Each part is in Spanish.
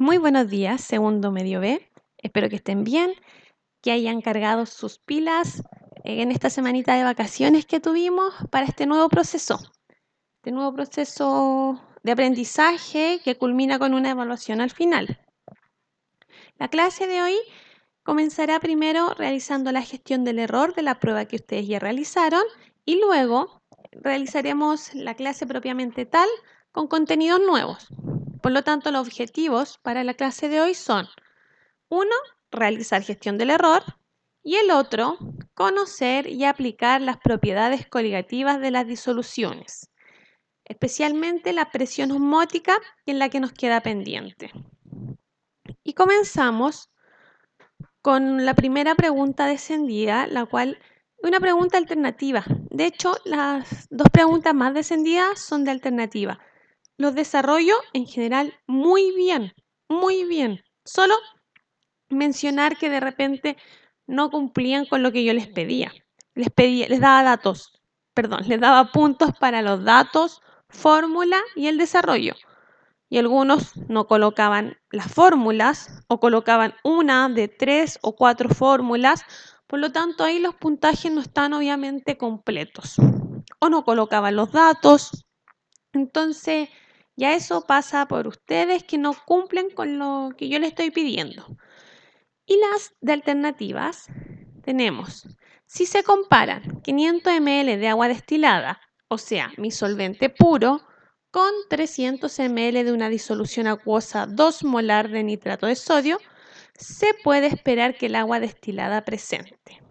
Muy buenos días, segundo medio B. Espero que estén bien, que hayan cargado sus pilas en esta semanita de vacaciones que tuvimos para este nuevo proceso de aprendizaje que culmina con una evaluación al final. La clase de hoy comenzará primero realizando la gestión del error de la prueba que ustedes ya realizaron y luego realizaremos la clase propiamente tal con contenidos nuevos. Por lo tanto, los objetivos para la clase de hoy son: uno, realizar gestión del error, y el otro, conocer y aplicar las propiedades coligativas de las disoluciones, especialmente la presión osmótica, en la que nos queda pendiente. Y comenzamos con la primera pregunta descendida, la cual es una pregunta alternativa. De hecho, las dos preguntas más descendidas son de alternativa. Los desarrollo en general muy bien, muy bien. Solo mencionar que de repente no cumplían con lo que yo les pedía. Les daba puntos para los datos, fórmula y el desarrollo. Y algunos no colocaban las fórmulas o colocaban una de 3 o 4 fórmulas. Por lo tanto, ahí los puntajes no están obviamente completos. O no colocaban los datos. Entonces, ya eso pasa por ustedes que no cumplen con lo que yo les estoy pidiendo. Y las de alternativas tenemos: si se comparan 500 ml de agua destilada, o sea, mi solvente puro, con 300 ml de una disolución acuosa 2 molar de nitrato de sodio, se puede esperar que el agua destilada presente.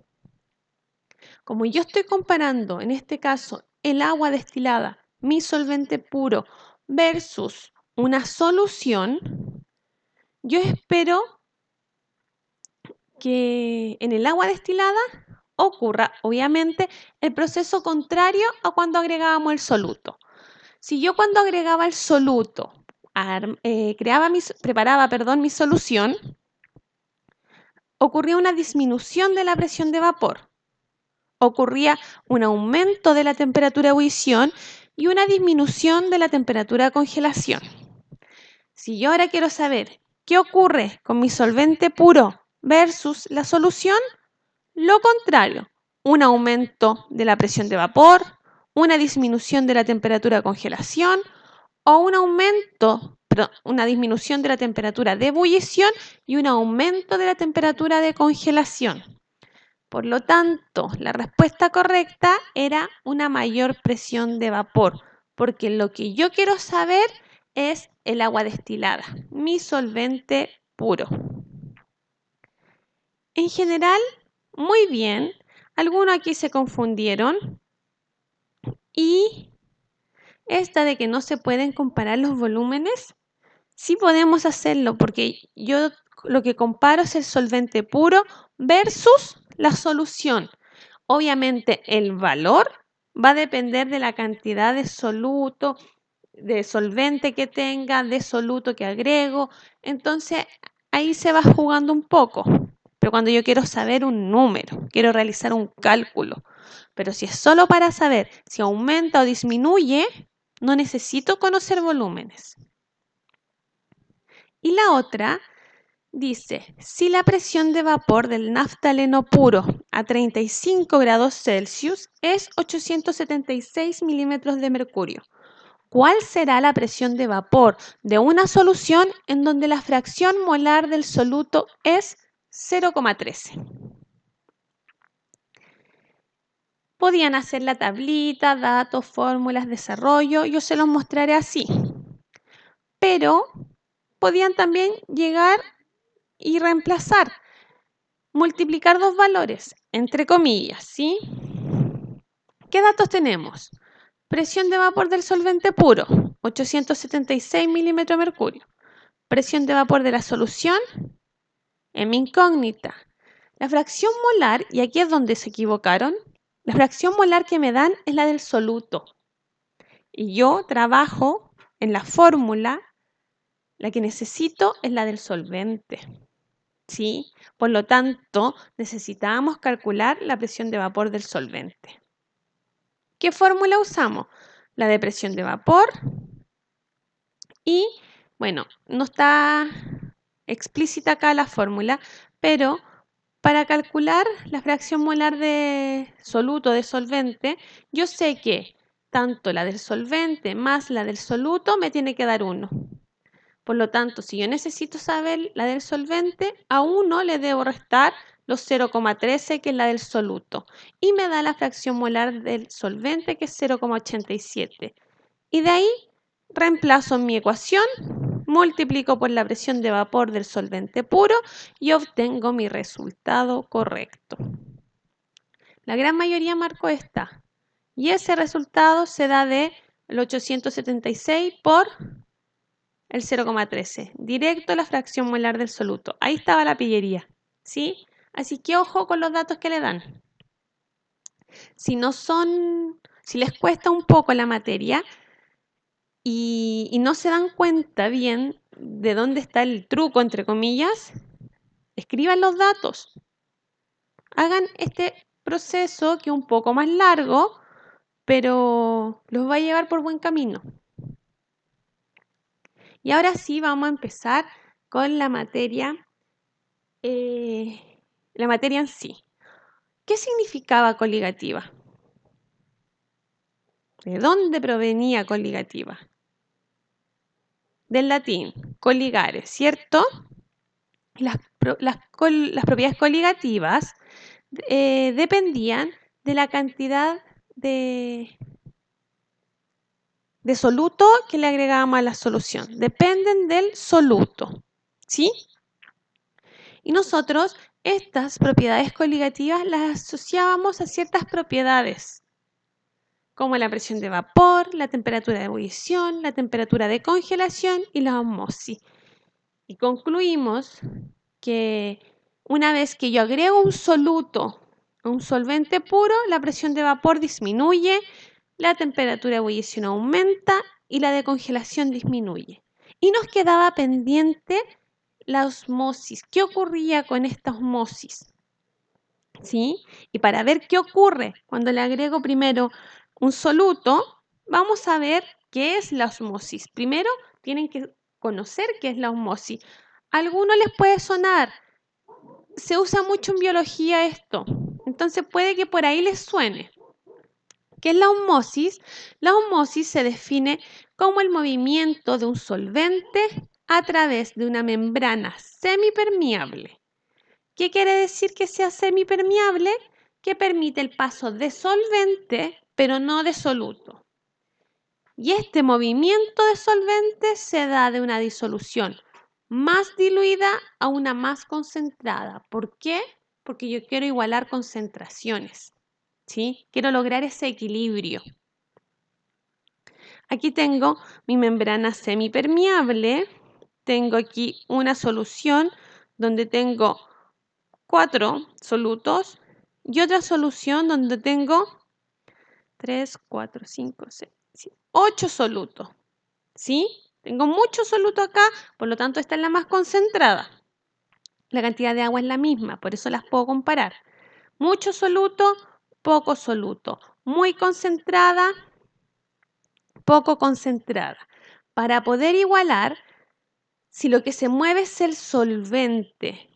Como yo estoy comparando, en este caso, el agua destilada, mi solvente puro, versus una solución, yo espero que en el agua destilada ocurra, obviamente, el proceso contrario a cuando agregábamos el soluto. Si yo cuando agregaba el soluto preparaba mi solución, ocurría una disminución de la presión de vapor, ocurría un aumento de la temperatura de ebullición y una disminución de la temperatura de congelación. Si yo ahora quiero saber qué ocurre con mi solvente puro versus la solución, lo contrario, un aumento de la presión de vapor, una disminución de la temperatura de congelación o una disminución de la temperatura de ebullición y un aumento de la temperatura de congelación. Por lo tanto, la respuesta correcta era una mayor presión de vapor, porque lo que yo quiero saber es el agua destilada, mi solvente puro. En general, muy bien. Algunos aquí se confundieron. Y esta de que no se pueden comparar los volúmenes, sí podemos hacerlo, porque yo lo que comparo es el solvente puro versus la solución. Obviamente el valor va a depender de la cantidad de soluto, de solvente que tenga, de soluto que agrego. Entonces ahí se va jugando un poco. Pero cuando yo quiero saber un número, quiero realizar un cálculo, pero si es solo para saber si aumenta o disminuye, no necesito conocer volúmenes. Y la otra dice: si la presión de vapor del naftaleno puro a 35 grados Celsius es 876 milímetros de mercurio, ¿cuál será la presión de vapor de una solución en donde la fracción molar del soluto es 0,13? Podían hacer la tablita, datos, fórmulas, desarrollo, yo se los mostraré así. Pero podían también llegar y reemplazar, multiplicar dos valores, entre comillas, ¿sí? ¿Qué datos tenemos? Presión de vapor del solvente puro, 876 milímetros de mercurio. Presión de vapor de la solución, en mi incógnita. La fracción molar, y aquí es donde se equivocaron, la fracción molar que me dan es la del soluto. Y yo trabajo en la fórmula, la que necesito es la del solvente. ¿Sí? Por lo tanto, necesitábamos calcular la presión de vapor del solvente. ¿Qué fórmula usamos? La de presión de vapor. Y, bueno, no está explícita acá la fórmula, pero para calcular la fracción molar de soluto de solvente, yo sé que tanto la del solvente más la del soluto me tiene que dar 1. Por lo tanto, si yo necesito saber la del solvente, a 1 le debo restar los 0,13, que es la del soluto, y me da la fracción molar del solvente, que es 0,87. Y de ahí reemplazo en mi ecuación, multiplico por la presión de vapor del solvente puro y obtengo mi resultado correcto. La gran mayoría marcó esta. Y ese resultado se da de el 876 por el 0,13. Directo a la fracción molar del soluto. Ahí estaba la pillería, ¿sí? Así que ojo con los datos que le dan. Si les cuesta un poco la materia y no se dan cuenta bien de dónde está el truco, entre comillas, escriban los datos. Hagan este proceso que es un poco más largo, pero los va a llevar por buen camino. Y ahora sí vamos a empezar con la materia en sí. ¿Qué significaba coligativa? ¿De dónde provenía coligativa? Del latín, coligare, ¿cierto? Las propiedades coligativas dependían de la cantidad de soluto que le agregábamos a la solución. Dependen del soluto, ¿sí? Y nosotros estas propiedades coligativas las asociábamos a ciertas propiedades, como la presión de vapor, la temperatura de ebullición, la temperatura de congelación y la osmosis. Y concluimos que una vez que yo agrego un soluto a un solvente puro, la presión de vapor disminuye, la temperatura de ebullición aumenta y la de congelación disminuye. Y nos quedaba pendiente la osmosis. ¿Qué ocurría con esta osmosis? ¿Sí? Y para ver qué ocurre cuando le agrego primero un soluto, vamos a ver qué es la osmosis. Primero tienen que conocer qué es la osmosis. A algunos les puede sonar, se usa mucho en biología esto, entonces puede que por ahí les suene. ¿Qué es la osmosis? La osmosis se define como el movimiento de un solvente a través de una membrana semipermeable. ¿Qué quiere decir que sea semipermeable? Que permite el paso de solvente, pero no de soluto. Y este movimiento de solvente se da de una disolución más diluida a una más concentrada. ¿Por qué? Porque yo quiero igualar concentraciones, ¿sí? Quiero lograr ese equilibrio. Aquí tengo mi membrana semipermeable. Tengo aquí una solución donde tengo 4 solutos y otra solución donde tengo 3, 4, 5, 6, 7, 8 solutos. ¿Sí? Tengo mucho soluto acá, por lo tanto esta es la más concentrada. La cantidad de agua es la misma, por eso las puedo comparar. Mucho soluto, poco soluto. Muy concentrada, poco concentrada. Para poder igualar, si lo que se mueve es el solvente,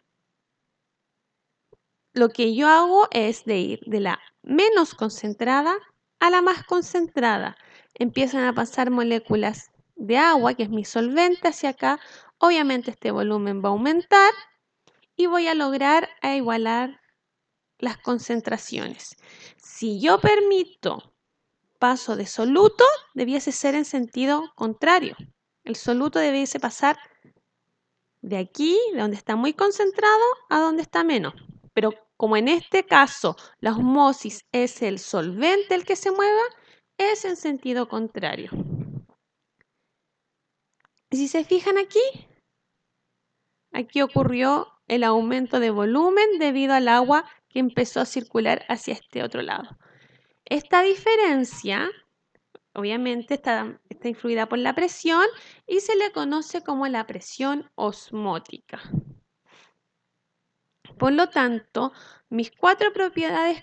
lo que yo hago es de ir de la menos concentrada a la más concentrada. Empiezan a pasar moléculas de agua, que es mi solvente, hacia acá. Obviamente este volumen va a aumentar y voy a lograr igualar las concentraciones. Si yo permito paso de soluto, debiese ser en sentido contrario. El soluto debiese pasar de aquí, de donde está muy concentrado, a donde está menos. Pero como en este caso la osmosis es el solvente el que se mueva, es en sentido contrario. Y si se fijan aquí ocurrió el aumento de volumen debido al agua que empezó a circular hacia este otro lado. Esta diferencia, obviamente, está influida por la presión y se le conoce como la presión osmótica. Por lo tanto, mis 4 propiedades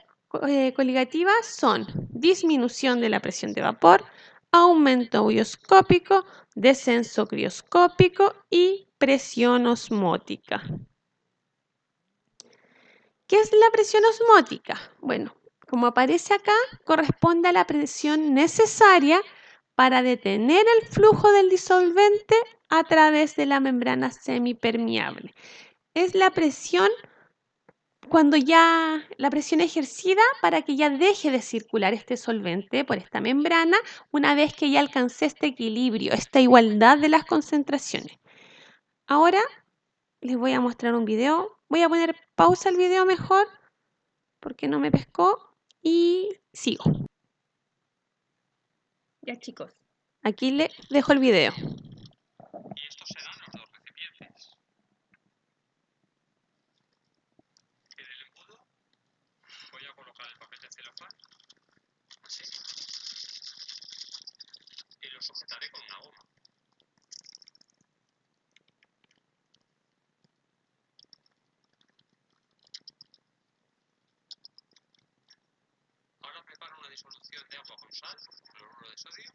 coligativas son disminución de la presión de vapor, aumento bioscópico, descenso crioscópico y presión osmótica. ¿Qué es la presión osmótica? Bueno, como aparece acá, corresponde a la presión necesaria para detener el flujo del disolvente a través de la membrana semipermeable. Es la presión cuando ya la presión ejercida para que ya deje de circular este solvente por esta membrana una vez que ya alcancé este equilibrio, esta igualdad de las concentraciones. Ahora les voy a mostrar un video. Voy a poner pausa al video mejor porque no me pescó y sigo. Ya chicos, aquí les dejo el video. Y estos serán los dos recipientes. En el embudo voy a colocar el papel de celofán, así, y lo sujetaré con una goma. Ahora preparo una disolución de agua con sal, cloruro de sodio.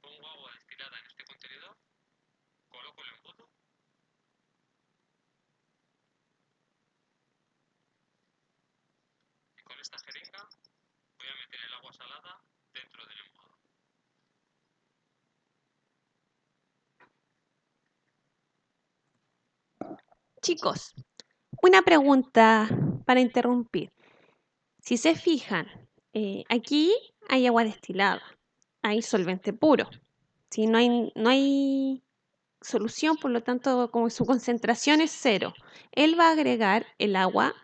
Pongo agua destilada en este contenedor, coloco el embudo y con esta jeringa voy a meter el agua salada dentro del embudo. Chicos, una pregunta para interrumpir. Si se fijan, aquí hay agua destilada, hay solvente puro. ¿Sí? No hay solución, por lo tanto, como su concentración es cero, él va a agregar el agua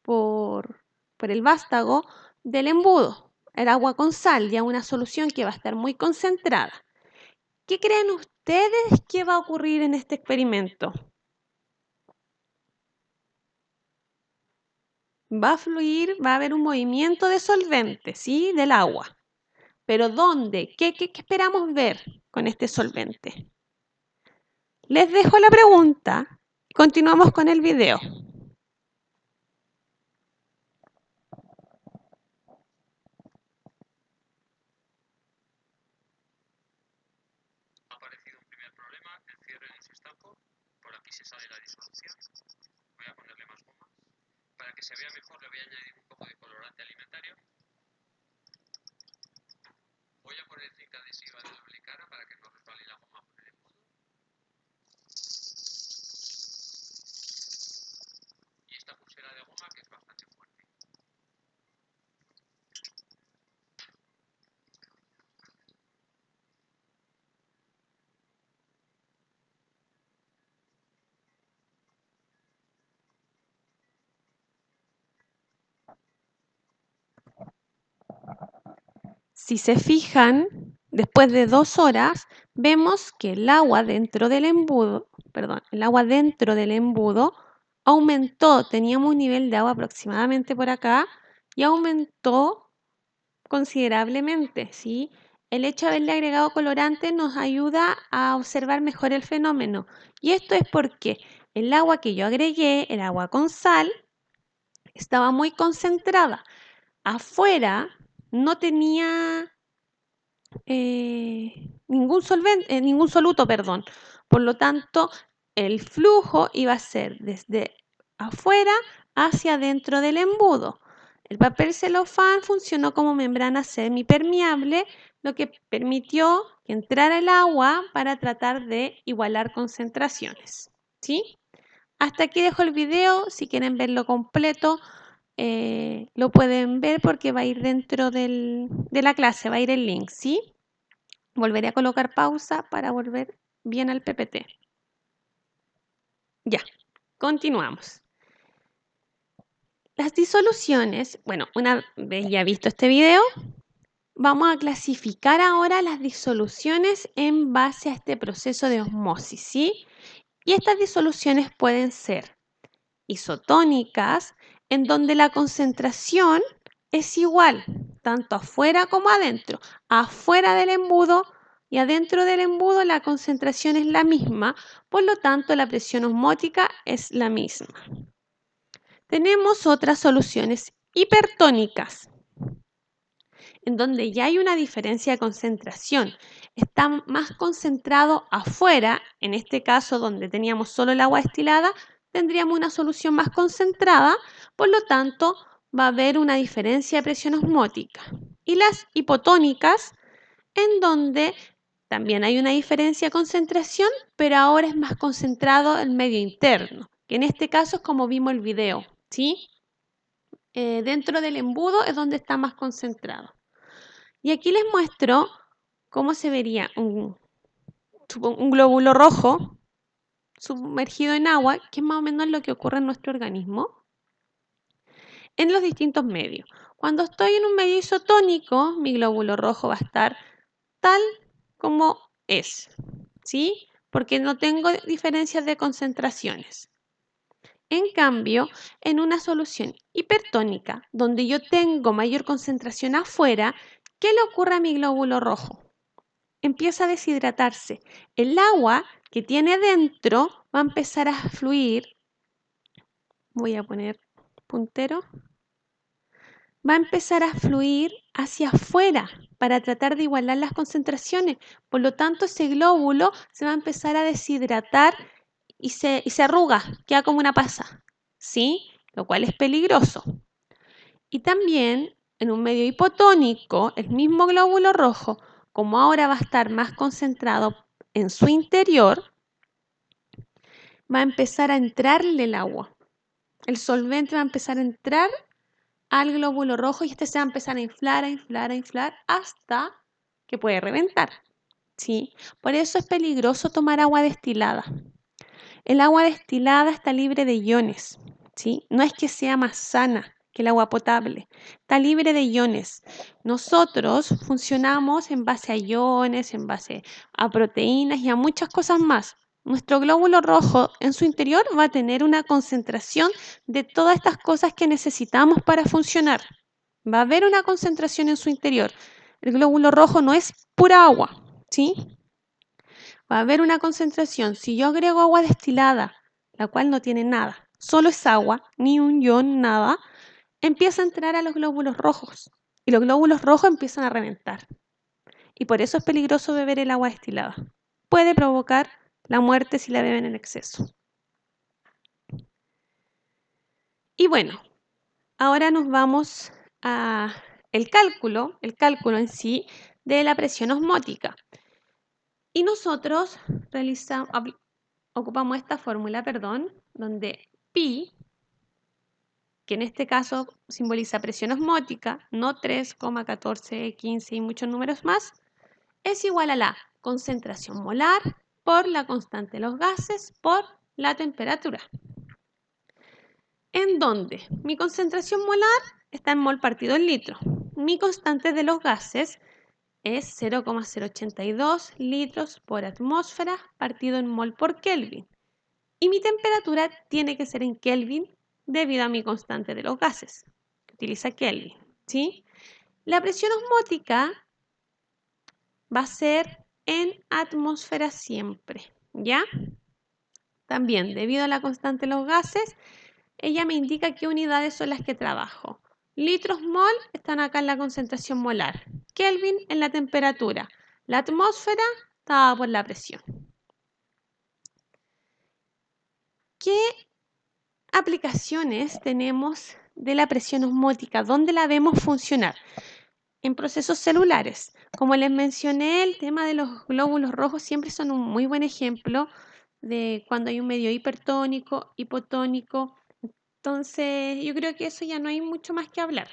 por el vástago del embudo, el agua con sal, ya una solución que va a estar muy concentrada. ¿Qué creen ustedes que va a ocurrir en este experimento? Va a fluir, va a haber un movimiento de solvente, ¿sí? Del agua. ¿Pero dónde? ¿Qué esperamos ver con este solvente? Les dejo la pregunta y continuamos con el video. Ha aparecido un primer problema, el cierre no se estampó, por aquí se sale la disolución. Voy a ponerle más goma. Para que se vea mejor le voy a añadir un poco de colorante alimentario. Voy a poner cinta adhesiva de doble cara para que no resbale la goma por el embudo. Y esta pulsera de goma que es bastante fuerte. Si se fijan, después de 2 horas, vemos que el agua dentro del embudo, aumentó. Teníamos un nivel de agua aproximadamente por acá y aumentó considerablemente, ¿sí? El hecho de haberle agregado colorante nos ayuda a observar mejor el fenómeno. Y esto es porque el agua que yo agregué, el agua con sal, estaba muy concentrada. Afuera no tenía ningún soluto, perdón. Por lo tanto, el flujo iba a ser desde afuera hacia adentro del embudo. El papel celofán funcionó como membrana semipermeable, lo que permitió que entrara el agua para tratar de igualar concentraciones. ¿Sí? Hasta aquí dejo el video. Si quieren verlo completo, lo pueden ver porque va a ir dentro de la clase, va a ir el link, ¿sí? Volveré a colocar pausa para volver bien al PPT. Ya, continuamos. Las disoluciones, bueno, una vez ya visto este video, vamos a clasificar ahora las disoluciones en base a este proceso de osmosis, ¿sí? Y estas disoluciones pueden ser isotónicas, en donde la concentración es igual, tanto afuera como adentro. Afuera del embudo y adentro del embudo la concentración es la misma, por lo tanto la presión osmótica es la misma. Tenemos otras soluciones hipertónicas, en donde ya hay una diferencia de concentración. Está más concentrado afuera, en este caso donde teníamos solo el agua destilada, tendríamos una solución más concentrada, por lo tanto va a haber una diferencia de presión osmótica. Y las hipotónicas, en donde también hay una diferencia de concentración, pero ahora es más concentrado el medio interno, que en este caso es como vimos el video, ¿sí? Dentro del embudo es donde está más concentrado. Y aquí les muestro cómo se vería un glóbulo rojo sumergido en agua, que es más o menos lo que ocurre en nuestro organismo, en los distintos medios. Cuando estoy en un medio isotónico, mi glóbulo rojo va a estar tal como es, ¿sí? Porque no tengo diferencias de concentraciones. En cambio, en una solución hipertónica, donde yo tengo mayor concentración afuera, ¿qué le ocurre a mi glóbulo rojo? Empieza a deshidratarse. El agua que tiene dentro va a empezar a fluir. Voy a poner puntero. Va a empezar a fluir hacia afuera para tratar de igualar las concentraciones. Por lo tanto, ese glóbulo se va a empezar a deshidratar y se arruga, queda como una pasa, ¿sí? Lo cual es peligroso. Y también en un medio hipotónico, el mismo glóbulo rojo, como ahora va a estar más concentrado en su interior, va a empezar a entrarle el agua. El solvente va a empezar a entrar al glóbulo rojo y este se va a empezar a inflar, a inflar, a inflar hasta que puede reventar, ¿sí? Por eso es peligroso tomar agua destilada. El agua destilada está libre de iones, ¿sí? No es que sea más sana que el agua potable, está libre de iones. Nosotros funcionamos en base a iones, en base a proteínas y a muchas cosas más. Nuestro glóbulo rojo en su interior va a tener una concentración de todas estas cosas que necesitamos para funcionar. Va a haber una concentración en su interior. El glóbulo rojo no es pura agua, ¿sí? Va a haber una concentración. Si yo agrego agua destilada, la cual no tiene nada, solo es agua, ni un ion, nada, empieza a entrar a los glóbulos rojos y los glóbulos rojos empiezan a reventar. Y por eso es peligroso beber el agua destilada. Puede provocar la muerte si la beben en exceso. Y bueno, ahora nos vamos a el cálculo en sí de la presión osmótica. Y nosotros ocupamos esta fórmula, donde pi, que en este caso simboliza presión osmótica, no 3,14, 15 y muchos números más, es igual a la concentración molar por la constante de los gases por la temperatura. En donde mi concentración molar está en mol partido en litro. Mi constante de los gases es 0,082 litros por atmósfera partido en mol por Kelvin. Y mi temperatura tiene que ser en Kelvin debido a mi constante de los gases, que utiliza Kelvin, ¿sí? La presión osmótica va a ser en atmósfera siempre, ¿ya? También, debido a la constante de los gases, ella me indica qué unidades son las que trabajo. Litros mol están acá en la concentración molar. Kelvin en la temperatura. La atmósfera está por la presión. ¿Qué aplicaciones tenemos de la presión osmótica? ¿Dónde la vemos funcionar? En procesos celulares. Como les mencioné, el tema de los glóbulos rojos siempre son un muy buen ejemplo de cuando hay un medio hipertónico, hipotónico. Entonces, yo creo que eso ya no hay mucho más que hablar.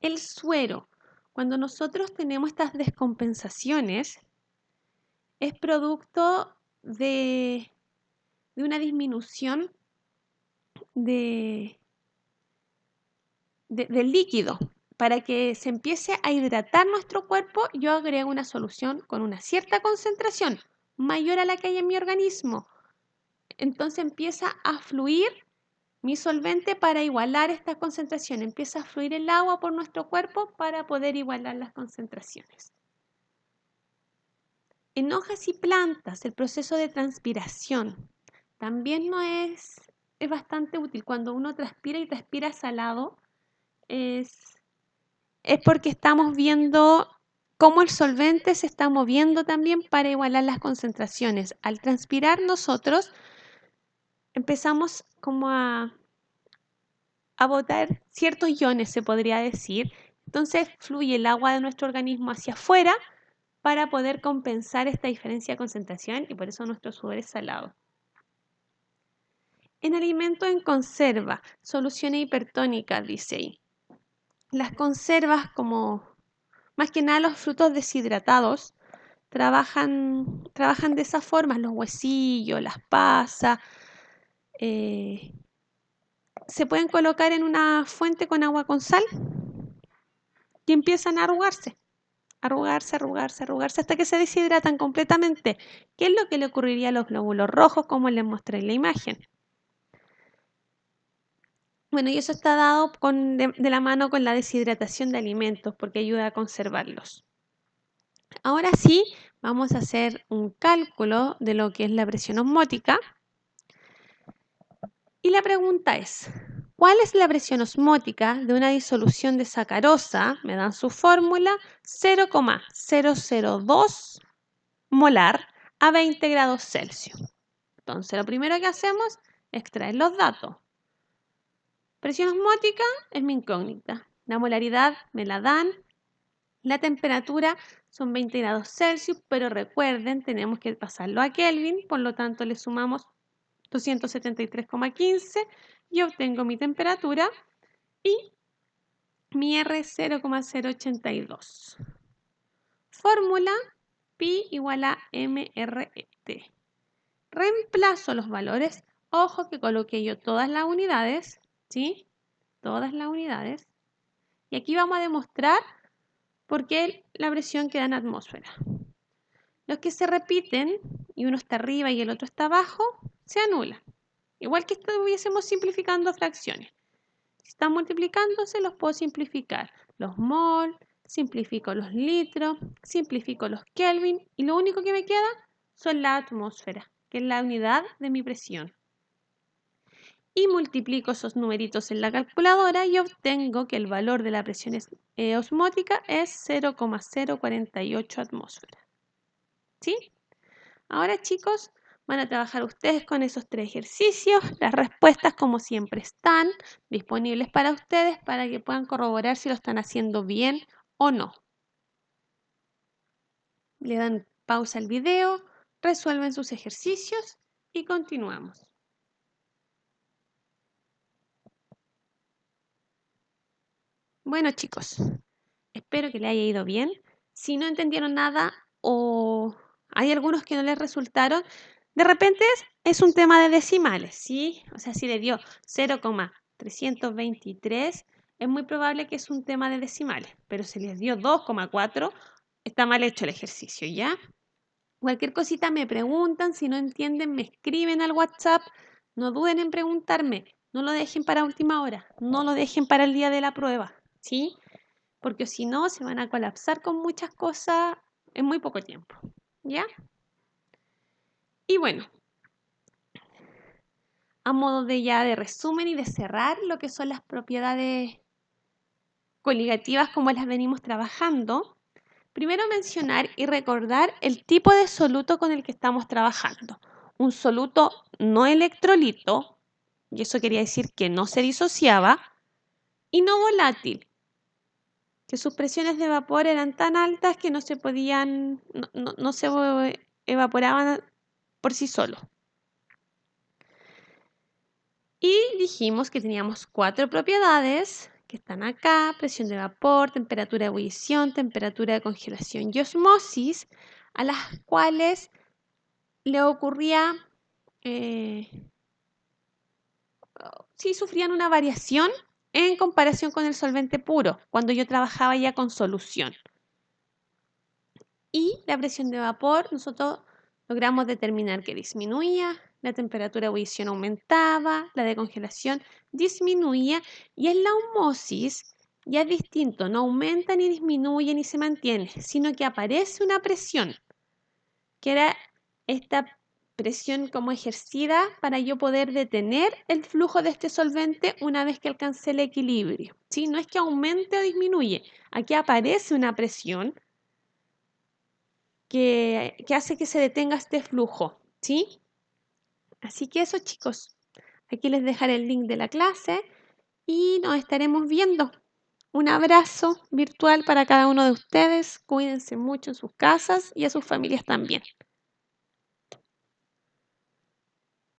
El suero. Cuando nosotros tenemos estas descompensaciones, es producto de una disminución del líquido. Para que se empiece a hidratar nuestro cuerpo, yo agrego una solución con una cierta concentración mayor a la que hay en mi organismo. Entonces empieza a fluir mi solvente para igualar esta concentración. Empieza a fluir el agua por nuestro cuerpo para poder igualar las concentraciones. En hojas y plantas, el proceso de transpiración también no es es bastante útil. Cuando uno transpira y transpira salado, es porque estamos viendo cómo el solvente se está moviendo también para igualar las concentraciones. Al transpirar nosotros empezamos como a botar ciertos iones, se podría decir. Entonces fluye el agua de nuestro organismo hacia afuera para poder compensar esta diferencia de concentración y por eso nuestro sudor es salado. En alimentos en conserva, soluciones hipertónicas, dice ahí. Las conservas, como más que nada los frutos deshidratados, trabajan de esa forma, los huesillos, las pasas. Se pueden colocar en una fuente con agua con sal y empiezan a arrugarse, hasta que se deshidratan completamente. ¿Qué es lo que le ocurriría a los glóbulos rojos, como les mostré en la imagen? Bueno, y eso está dado de la mano con la deshidratación de alimentos, porque ayuda a conservarlos. Ahora sí, vamos a hacer un cálculo de lo que es la presión osmótica. Y la pregunta es, ¿cuál es la presión osmótica de una disolución de sacarosa? Me dan su fórmula, 0,002 molar a 20 grados Celsius. Entonces, lo primero que hacemos es extraer los datos. Presión osmótica es mi incógnita. La molaridad me la dan. La temperatura son 20 grados Celsius, pero recuerden, tenemos que pasarlo a Kelvin, por lo tanto le sumamos 273,15 y obtengo mi temperatura y mi R 0,082. Fórmula pi igual a mRT. Reemplazo los valores. Ojo que coloqué yo todas las unidades, ¿sí? Todas las unidades. Y aquí vamos a demostrar por qué la presión queda en atmósfera. Los que se repiten, y uno está arriba y el otro está abajo, se anulan. Igual que estuviésemos simplificando fracciones. Si están multiplicándose, los puedo simplificar. Los mol, simplifico los litros, simplifico los Kelvin y lo único que me queda son la atmósfera, que es la unidad de mi presión. Y multiplico esos numeritos en la calculadora y obtengo que el valor de la presión osmótica es 0,048 atmósferas. ¿Sí? Ahora, chicos, van a trabajar ustedes con esos 3 ejercicios. Las respuestas, como siempre, están disponibles para ustedes para que puedan corroborar si lo están haciendo bien o no. Le dan pausa al video, resuelven sus ejercicios y continuamos. Bueno, chicos, espero que les haya ido bien. Si no entendieron nada o hay algunos que no les resultaron, de repente es un tema de decimales, ¿sí? O sea, si le dio 0,323, es muy probable que es un tema de decimales, pero si les dio 2,4, está mal hecho el ejercicio, ¿ya? Cualquier cosita me preguntan, si no entienden, me escriben al WhatsApp, no duden en preguntarme, no lo dejen para última hora, no lo dejen para el día de la prueba, ¿sí? Porque si no, se van a colapsar con muchas cosas en muy poco tiempo, ¿ya? Y bueno, a modo de resumen y de cerrar lo que son las propiedades coligativas como las venimos trabajando, primero mencionar y recordar el tipo de soluto con el que estamos trabajando. Un soluto no electrolito, y eso quería decir que no se disociaba, y no volátil, que sus presiones de vapor eran tan altas que no se podían, no se evaporaban por sí solos. Y dijimos que teníamos 4 propiedades que están acá: presión de vapor, temperatura de ebullición, temperatura de congelación y osmosis, a las cuales le ocurría, sí sufrían una variación en comparación con el solvente puro, cuando yo trabajaba ya con solución. Y la presión de vapor, nosotros logramos determinar que disminuía, la temperatura de ebullición aumentaba, la de congelación disminuía, y en la osmosis ya es distinto, no aumenta ni disminuye ni se mantiene, sino que aparece una presión, que era esta presión como ejercida para yo poder detener el flujo de este solvente una vez que alcance el equilibrio, ¿sí? No es que aumente o disminuye, aquí aparece una presión que hace que se detenga este flujo, ¿sí? Así que eso, chicos, aquí les dejaré el link de la clase y nos estaremos viendo. Un abrazo virtual para cada uno de ustedes. Cuídense mucho en sus casas y a sus familias también.